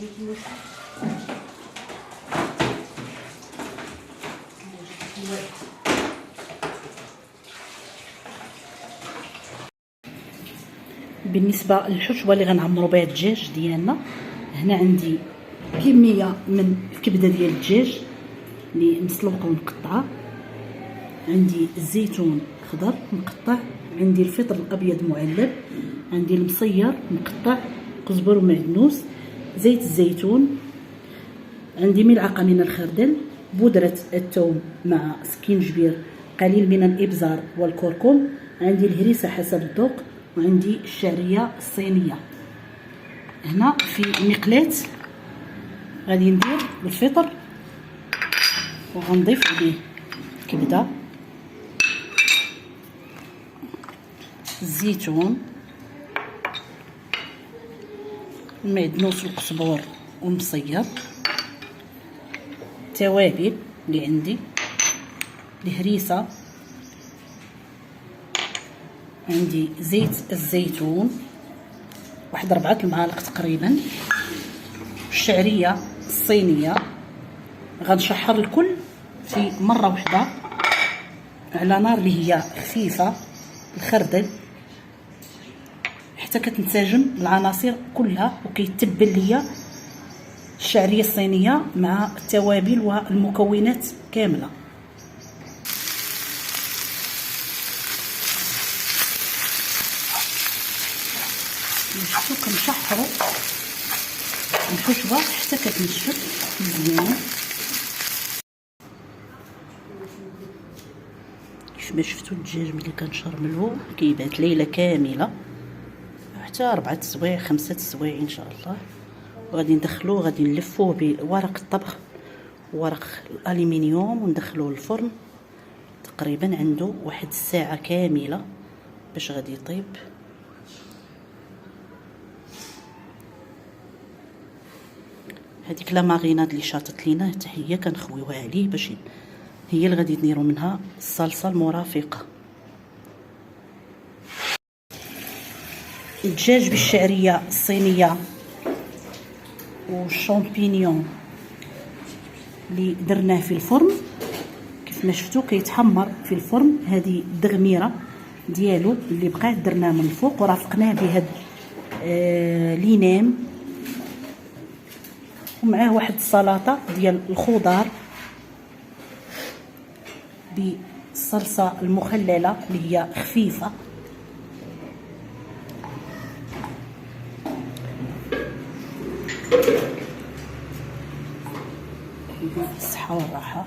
بالنسبه للحشوه اللي غنعمروا بها الدجاج ديالنا، هنا عندي كميه من الكبده ديال الدجاج اللي مسلوقه ومقطعه، عندي الزيتون خضر مقطع، عندي الفطر الابيض معلب، عندي المصير مقطع، قزبر ومعدنوس، زيت الزيتون، عندي ملعقه من الخردل، بودره الثوم مع سكينجبير، قليل من الابزار والكركم، عندي الهريسه حسب الذوق، وعندي الشعريه الصينيه. هنا في مقلاة غادي ندير الفطر وغنضيف عليه الكبده، الزيتون، المعدنوس والقزبور والمصير، التوابل اللي عندي، الهريسه، عندي زيت الزيتون واحد 4 المعالق تقريبا، الشعريه الصينيه. غنشحر الكل في مره واحده على نار اللي هي خفيفه، الخردل حتى كتنسجم العناصر كلها وكيتبل ليا الشعريه الصينيه مع التوابل والمكونات كامله. شفتو كنشحرو الحشوه حتى كتنشف مزيان. كيف ما شفتو الدجاج ملي كنشرملو كيبات ليله كامله، حتى 4 سوايع 5 سوايع ان شاء الله. وغادي ندخلوه، غادي نلفوه بورق الطبخ ورق الالومنيوم وندخلوه للفرن تقريبا عنده واحد الساعه كامله باش غادي يطيب. هذيك لا ماريناد اللي شاطت لينا حتى هي كنخويوها عليه باش هي اللي غادي نديرو منها الصلصه المرافقه. الدجاج بالشعريه الصينيه والشامبينيون اللي درناه في الفرن كيف ما شفتوا كيتحمر في الفرن. هذه الدغميره ديالو اللي بقات درناه من الفوق ورافقناه بهاد لينام، ومعاه واحد السلطه ديال الخضار بالصلصه المخلله اللي هي خفيفه. بالصحه والراحه.